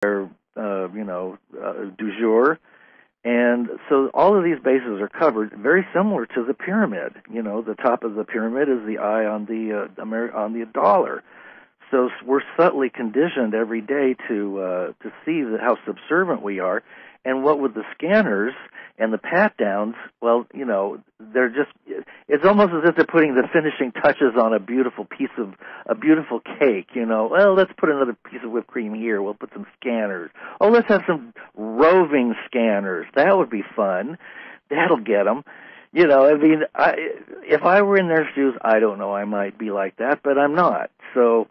du jour. And so all of these bases are covered, very similar to the pyramid. The top of the pyramid is the eye on the dollar. So we're subtly conditioned every day to see how subservient we are. And what with the scanners and the pat-downs, well, they're just, it's almost as if they're putting the finishing touches on a beautiful cake, Well, let's put another piece of whipped cream here. We'll put some scanners. Oh, let's have some roving scanners. That would be fun. That'll get them. If I were in their shoes, I don't know, I might be like that, but I'm not. So,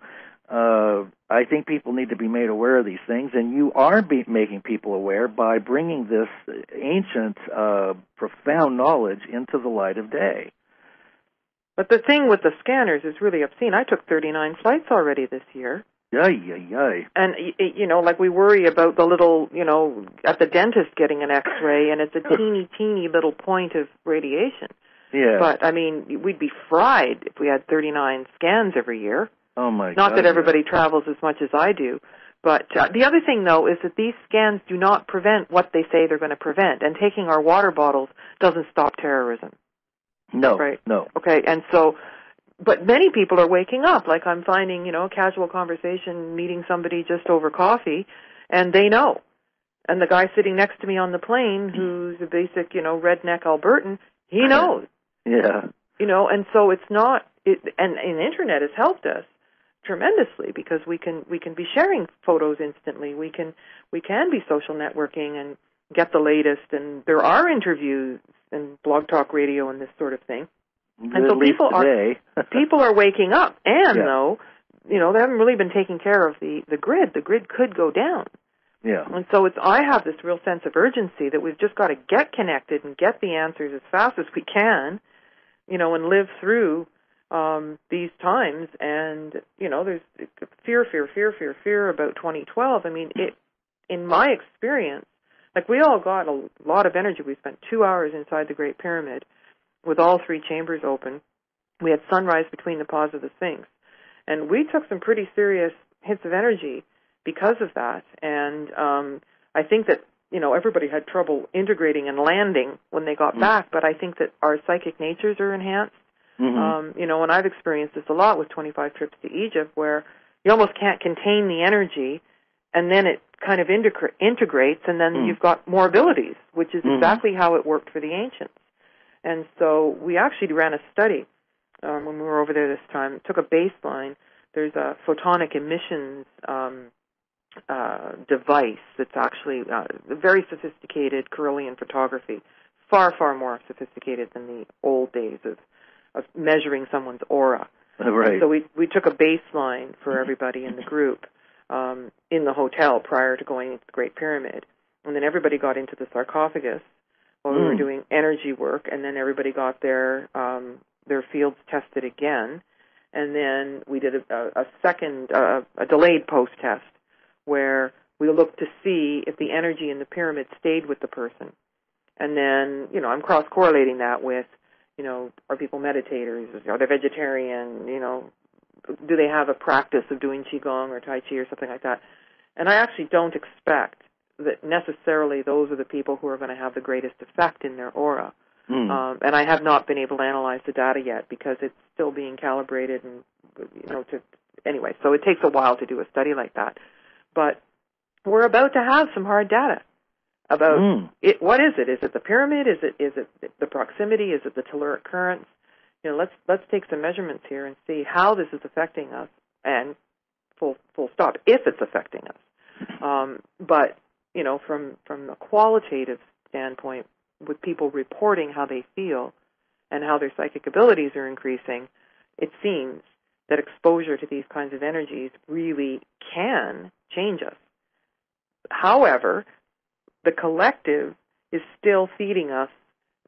I think people need to be made aware of these things, and you are making people aware by bringing this ancient, profound knowledge into the light of day. But the thing with the scanners is really obscene. I took 39 flights already this year. Yay. And, we worry about the little, at the dentist getting an X-ray, and it's a teeny little point of radiation. Yeah. But, we'd be fried if we had 39 scans every year. Oh, my God. Not that everybody travels as much as I do. But the other thing, though, is that these scans do not prevent what they say they're going to prevent. And taking our water bottles doesn't stop terrorism. No. Right? No. Okay, and so, but many people are waking up. Like I'm finding, a casual conversation, meeting somebody just over coffee, and they know. And the guy sitting next to me on the plane, who's a basic, redneck Albertan, he knows. Yeah. And so it's not, and the Internet has helped us tremendously because we can be sharing photos instantly. We can be social networking and get the latest, and there are interviews and blog talk radio and this sort of thing. And so people are waking up, and though, they haven't really been taking care of the grid. The grid could go down. Yeah. And so I have this real sense of urgency that we've just got to get connected and get the answers as fast as we can, and live through these times. And, there's fear about 2012. In my experience, we all got a lot of energy. We spent 2 hours inside the Great Pyramid with all three chambers open. We had sunrise between the paws of the Sphinx. And we took some pretty serious hits of energy because of that. And I think that, everybody had trouble integrating and landing when they got back, but I think that our psychic natures are enhanced. Mm-hmm. And I've experienced this a lot with 25 trips to Egypt, where you almost can't contain the energy, and then it kind of integrates, and then you've got more abilities, which is exactly how it worked for the ancients. And so we actually ran a study when we were over there this time. It took a baseline. There's a photonic emissions device that's actually very sophisticated Carillion photography, far, far more sophisticated than the old days of measuring someone's aura. Right. So we took a baseline for everybody in the group in the hotel prior to going into the Great Pyramid. And then everybody got into the sarcophagus while we were doing energy work, and then everybody got their fields tested again. And then we did a second, a delayed post-test, where we looked to see if the energy in the pyramid stayed with the person. And then, I'm cross-correlating that with, are people meditators? Are they vegetarian? Do they have a practice of doing Qigong or Tai Chi or something like that? And I actually don't expect that necessarily those are the people who are going to have the greatest effect in their aura. And I have not been able to analyze the data yet because it's still being calibrated and, anyway, so it takes a while to do a study like that. But we're about to have some hard data about it. What is it? Is it the pyramid? Is it the proximity? Is it the telluric currents? Let's take some measurements here and see how this is affecting us, and full stop, if it's affecting us. But from a qualitative standpoint, with people reporting how they feel and how their psychic abilities are increasing, it seems that exposure to these kinds of energies really can change us. However, the collective is still feeding us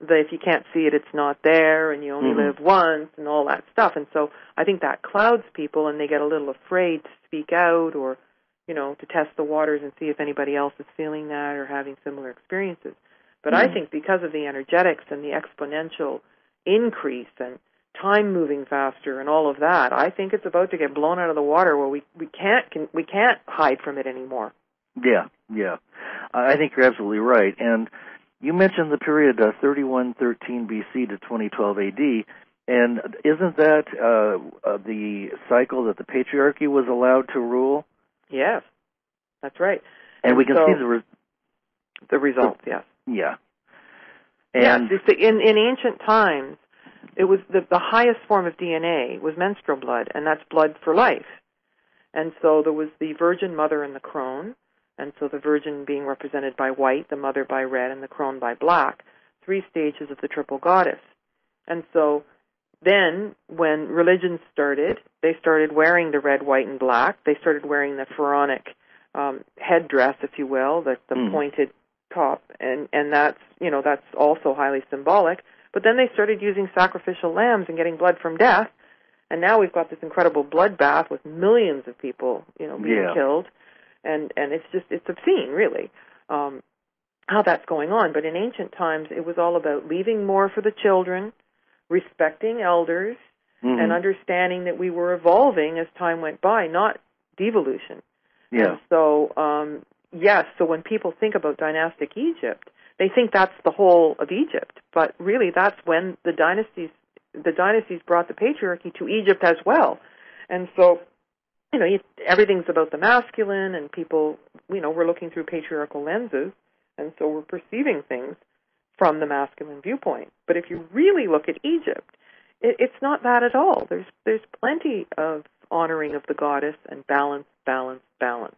that if you can't see it, it's not there, and you only live once, and all that stuff. And so I think that clouds people, and they get a little afraid to speak out or, to test the waters and see if anybody else is feeling that or having similar experiences. But I think because of the energetics and the exponential increase and time moving faster and all of that, I think it's about to get blown out of the water where we can't hide from it anymore. Yeah, yeah. I think you're absolutely right. And you mentioned the period 3113 BC to 2012 AD, and isn't that the cycle that the patriarchy was allowed to rule? Yes, that's right. And we can see the results, yes. Yeah. And yes, in ancient times, it was the highest form of DNA was menstrual blood, and that's blood for life. And so there was the virgin mother and the crone, and so the virgin being represented by white, the mother by red, and the crone by black, 3 stages of the triple goddess. And so then when religions started, they started wearing the red, white, and black. They started wearing the pharaonic headdress, if you will, the pointed top, and that's also highly symbolic. But then they started using sacrificial lambs and getting blood from death, and now we've got this incredible bloodbath with millions of people, being killed, and it's obscene, really, how that's going on. But in ancient times, it was all about leaving more for the children, respecting elders, and understanding that we were evolving as time went by, not devolution. Yeah. And so, so when people think about dynastic Egypt, they think that's the whole of Egypt, but really that's when the dynasties brought the patriarchy to Egypt as well. And so, everything's about the masculine, and people, we're looking through patriarchal lenses, and so we're perceiving things from the masculine viewpoint. But if you really look at Egypt, it's not that at all. There's plenty of honoring of the goddess and balance, balance, balance.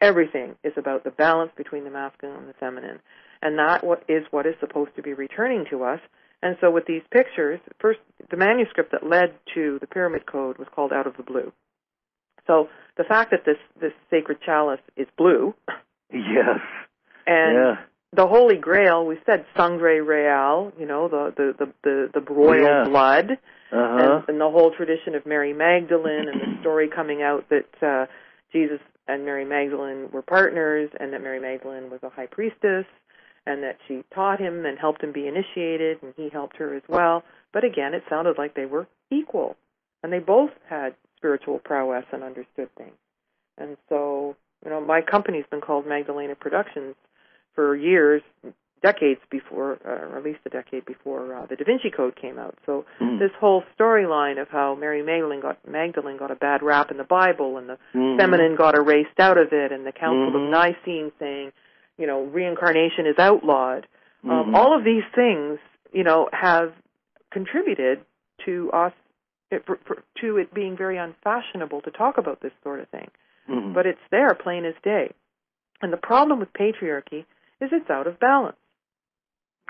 Everything is about the balance between the masculine and the feminine. And that is what is supposed to be returning to us. And so with these pictures, first, the manuscript that led to the Pyramid Code was called Out of the Blue. So the fact that this sacred chalice is blue. Yes. And the Holy Grail, we said Sangre Real, the royal blood, and the whole tradition of Mary Magdalene, and the story coming out that Jesus and Mary Magdalene were partners, and that Mary Magdalene was a high priestess, and that she taught him and helped him be initiated, and he helped her as well. But again, it sounded like they were equal, and they both had spiritual prowess and understood things. And so, my company's been called Magdalena Productions for years, decades before, or at least a decade before the Da Vinci Code came out. So this whole storyline of how Mary Magdalene got a bad rap in the Bible, and the feminine got erased out of it, and the Council of Nicene saying, reincarnation is outlawed. All of these things, have contributed to us, to it being very unfashionable to talk about this sort of thing. But it's there, plain as day. And the problem with patriarchy is it's out of balance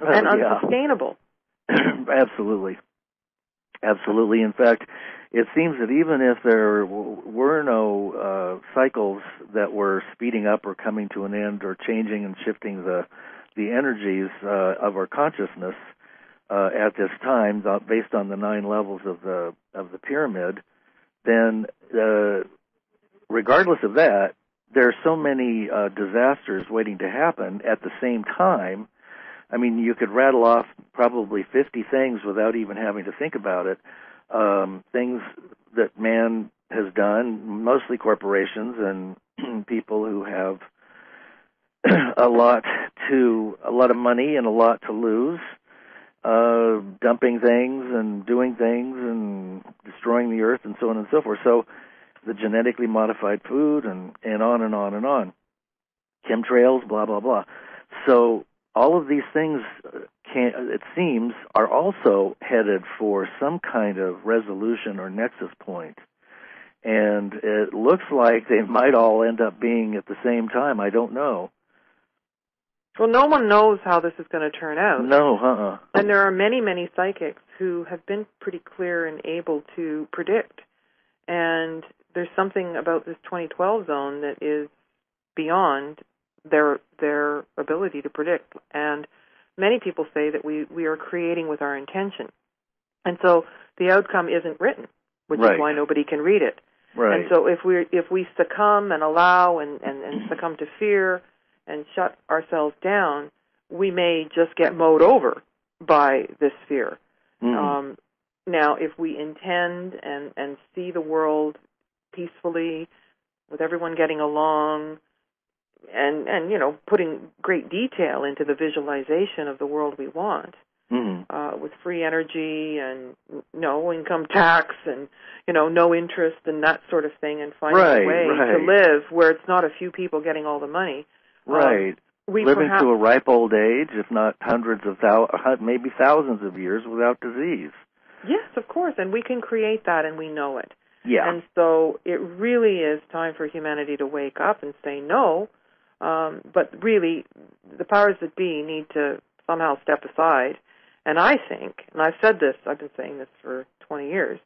and unsustainable. Absolutely. Absolutely. In fact, it seems that even if there were no cycles that were speeding up or coming to an end or changing and shifting the energies of our consciousness at this time, based on the 9 levels of the pyramid, then regardless of that, there are so many disasters waiting to happen at the same time. I mean, you could rattle off probably 50 things without even having to think about it. Things that man has done, mostly corporations and people who have a lot of money and a lot to lose, dumping things and doing things and destroying the earth and so on and so forth. So the genetically modified food and on and on and on. Chemtrails, blah, blah, blah. So all of these things, it seems, are also headed for some kind of resolution or nexus point. And it looks like they might all end up being at the same time. I don't know. Well, no one knows how this is going to turn out. No, And there are many, many psychics who have been pretty clear and able to predict. And there's something about this 2012 zone that is beyond their ability to predict. And many people say that we are creating with our intention. And so the outcome isn't written, which is why nobody can read it. Right. And so if we succumb and allow and succumb to fear and shut ourselves down, we may just get mowed over by this fear. Now, if we intend and see the world peacefully, with everyone getting along, and putting great detail into the visualization of the world we want, with free energy and no income tax and no interest and that sort of thing, and finding a way to live where it's not a few people getting all the money. Right. Living to a ripe old age, if not hundreds of maybe thousands of years without disease. Yes, of course, and we can create that, and we know it. Yeah. And so it really is time for humanity to wake up and say no, but really the powers that be need to somehow step aside. And I think, and I've said this, I've been saying this for 20 years,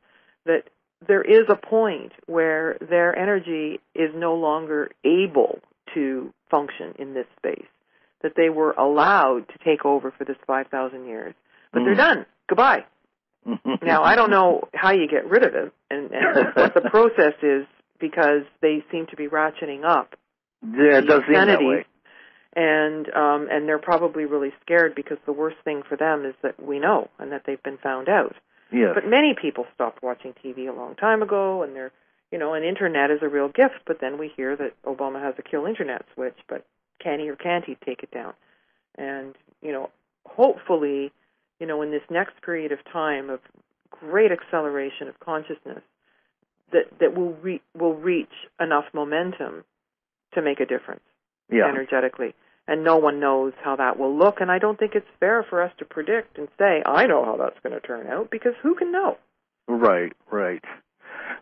that there is a point where their energy is no longer able to function in this space, that they were allowed to take over for this 5,000 years. But they're done. Goodbye. Now, I don't know how you get rid of it and what the process is, because they seem to be ratcheting up. Yeah, it does seem that way. And they're probably really scared, because the worst thing for them is that we know and that they've been found out. Yes. But many people stopped watching TV a long time ago, and they're, and internet is a real gift, but then we hear that Obama has a kill internet switch, but can he or can't he take it down? And, hopefully, in this next period of time of great acceleration of consciousness, that will reach enough momentum to make a difference energetically. And no one knows how that will look, and I don't think it's fair for us to predict and say, I know how that's going to turn out, because who can know? Right.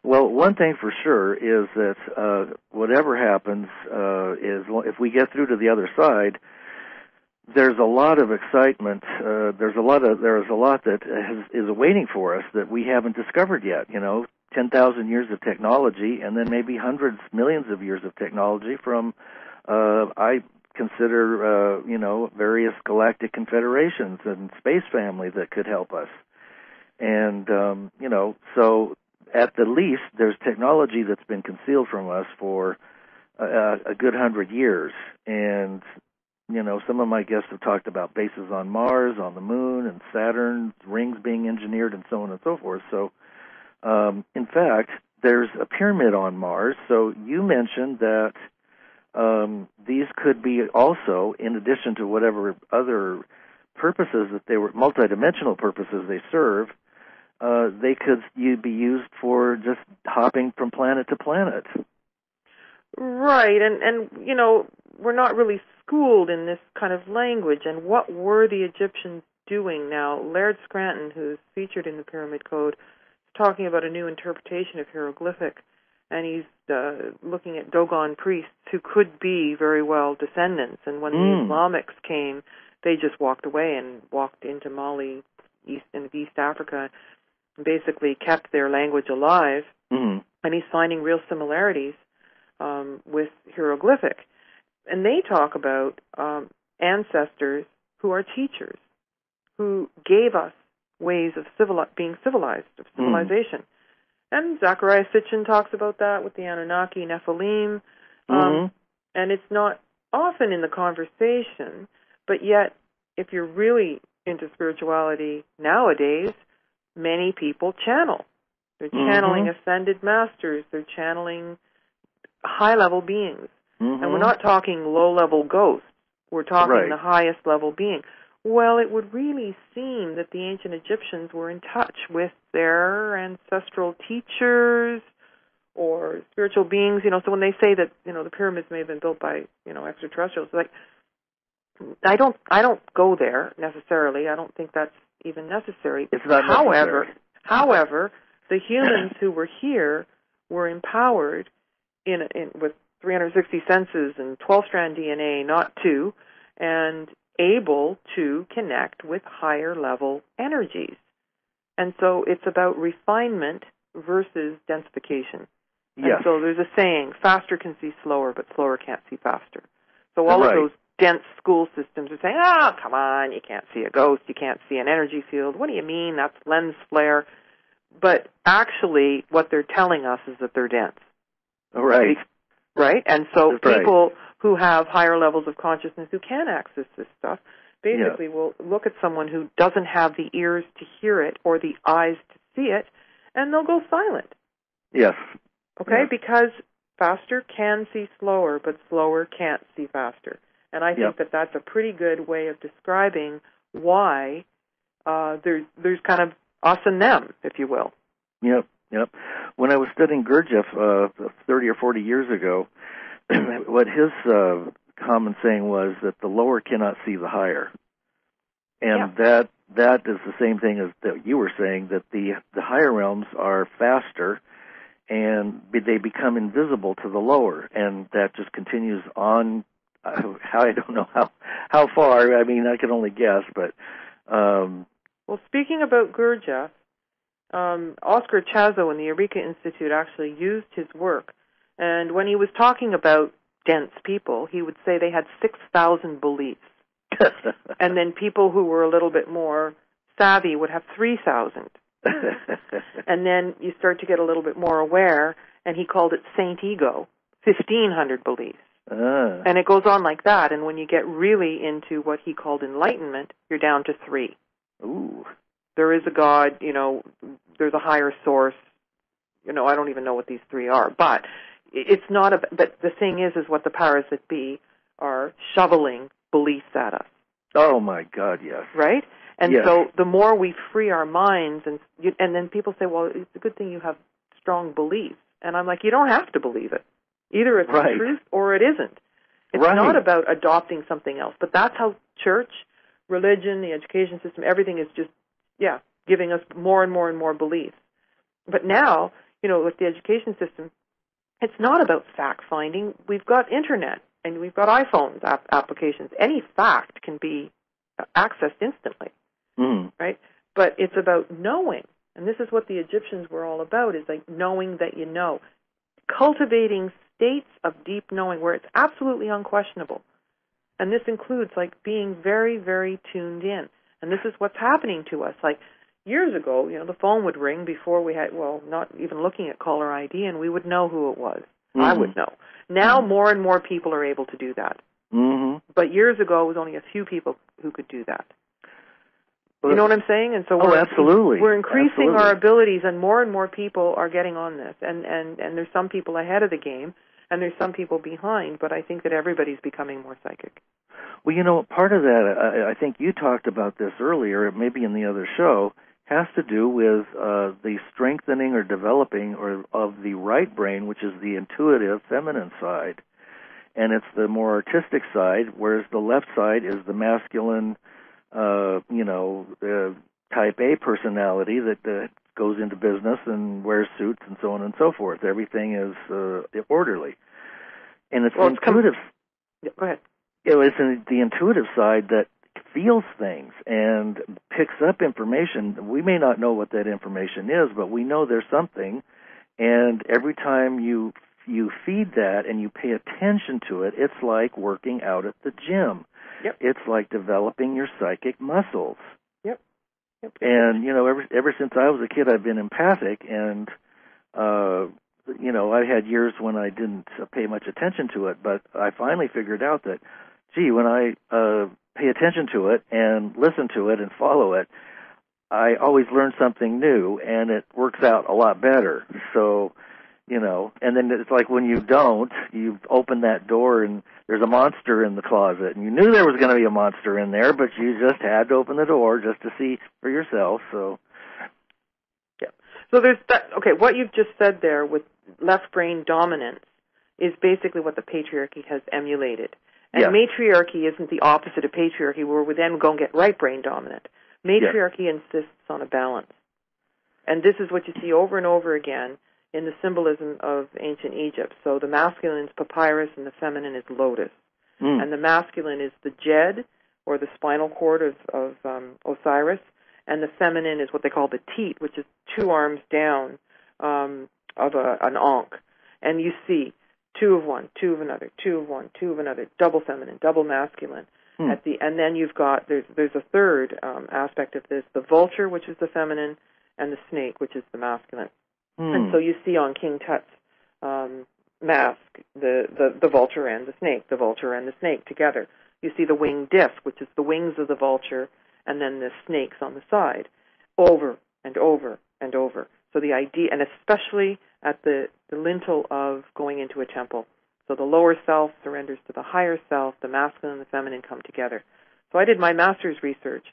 Well, one thing for sure is that whatever happens, is if we get through to the other side, there's a lot of excitement. There is a lot that is awaiting for us that we haven't discovered yet. 10,000 years of technology, and then maybe hundreds, millions of years of technology from, I consider, various galactic confederations and space family that could help us. And, so at the least, there's technology that's been concealed from us for a good 100 years. And, some of my guests have talked about bases on Mars, on the Moon, and Saturn, rings being engineered, and so on and so forth. So, in fact, there's a pyramid on Mars. So you mentioned that these could be also, in addition to whatever other purposes that they were, multidimensional purposes they serve, they could be used for just hopping from planet to planet. Right, and we're not really schooled in this kind of language. And what were the Egyptians doing? Now, Laird Scranton, who's featured in the Pyramid Code, is talking about a new interpretation of hieroglyphic, and he's looking at Dogon priests who could be very well descendants. And when the Islamics came, they just walked away and walked into Mali, East Africa, and basically kept their language alive. And he's finding real similarities with hieroglyphic. And they talk about ancestors who are teachers, who gave us ways of being civilized, of civilization. And Zachariah Sitchin talks about that with the Anunnaki, Nephilim. And it's not often in the conversation, but yet, if you're really into spirituality nowadays, many people channel. They're channeling ascended masters. They're channeling high-level beings. And we're not talking low-level ghosts. We're talking the highest level being. Well, it would really seem that the ancient Egyptians were in touch with their ancestral teachers or spiritual beings. So when they say that, the pyramids may have been built by, extraterrestrials, like, I don't go there necessarily. I don't think that's even necessary. It's not necessary. However, the humans who were here were empowered with 360 senses and 12-strand DNA, not 2, and able to connect with higher level energies. And so it's about refinement versus densification. Yes. And so there's a saying, faster can see slower, but slower can't see faster. So all of those dense school systems are saying, come on, you can't see a ghost, you can't see an energy field. What do you mean? That's lens flare. But actually, what they're telling us is that they're dense. Right. Right? And so people who have higher levels of consciousness who can access this stuff basically will look at someone who doesn't have the ears to hear it or the eyes to see it, and they'll go silent. Yes. Okay? Yes. Because faster can see slower, but slower can't see faster. And I think that that's a pretty good way of describing why there's kind of us and them, if you will. Yep. When I was studying Gurdjieff 30 or 40 years ago, what his common saying was that the lower cannot see the higher. And that is the same thing as that you were saying, that the higher realms are faster and they become invisible to the lower, and that just continues on. I don't know how far. I mean, I can only guess, but well, speaking about Gurdjieff, Oscar Chazo in the Eureka Institute actually used his work, and when he was talking about dense people, he would say they had 6,000 beliefs. And then people who were a little bit more savvy would have 3,000. And then you start to get a little bit more aware, and he called it Saint Ego, 1,500 beliefs. And it goes on like that, and when you get really into what he called enlightenment, you're down to 3. Ooh. There is a God, there's a higher source. I don't even know what these 3 are, but it's not but the thing is what the powers that be are shoveling beliefs at us. Oh my God, yes. Right? And so the more we free our minds, and then people say, well, it's a good thing you have strong beliefs. And I'm like, you don't have to believe it. Either it's the truth or it isn't. It's not about adopting something else. But that's how church, religion, the education system, everything is just, giving us more and more and more beliefs. But now, with the education system, it's not about fact-finding. We've got Internet, and we've got iPhones applications. Any fact can be accessed instantly, right? But it's about knowing, and this is what the Egyptians were all about, is like knowing that you know. Cultivating states of deep knowing where it's absolutely unquestionable. And this includes, like, being very, very tuned in. And this is what's happening to us. Like, years ago, the phone would ring before we had, not even looking at caller ID, and we would know who it was. I would know. Now more and more people are able to do that. But years ago, it was only a few people who could do that. You know what I'm saying? And so absolutely. We're increasing our abilities, and more people are getting on this. And there's some people ahead of the game, and there's some people behind, but I think that everybody's becoming more psychic. Well, part of that, I think you talked about this earlier, maybe in the other show, has to do with the strengthening or developing of the right brain, which is the intuitive feminine side. And it's the more artistic side, whereas the left side is the masculine, type A personality that goes into business and wears suits and so on and so forth. Everything is orderly. And it's intuitive. Go ahead. It's the intuitive side that feels things and picks up information. We may not know what that information is, but we know there's something. And every time you feed that and you pay attention to it, it's like working out at the gym. It's like developing your psychic muscles. And, ever since I was a kid, I've been empathic, and, I had years when I didn't pay much attention to it, but I finally figured out that, when I pay attention to it and listen to it and follow it, I always learn something new, and it works out a lot better. So, and then it's like when you don't, you open that door and there's a monster in the closet, and you knew there was going to be a monster in there, but you just had to open the door just to see for yourself. So, So there's that. Okay, what you've just said there with left brain dominance is basically what the patriarchy has emulated. And matriarchy isn't the opposite of patriarchy, where we then go and get right brain dominant. Matriarchy insists on a balance. And this is what you see over and over again in the symbolism of ancient Egypt. So the masculine is papyrus and the feminine is lotus. And the masculine is the jed, or the spinal cord of Osiris, and the feminine is what they call the teat, which is 2 arms down of an ankh. And you see 2 of one, 2 of another, 2 of one, 2 of another, double feminine, double masculine. And then you've got, there's a third aspect of this, the vulture, which is the feminine, and the snake, which is the masculine. And so you see on King Tut's mask the vulture and the snake, the vulture and the snake together. You see the winged disc, which is the wings of the vulture, and then the snakes on the side, over and over and over. So the idea, and especially at the lintel of going into a temple. So the lower self surrenders to the higher self, the masculine and the feminine come together. So I did my master's research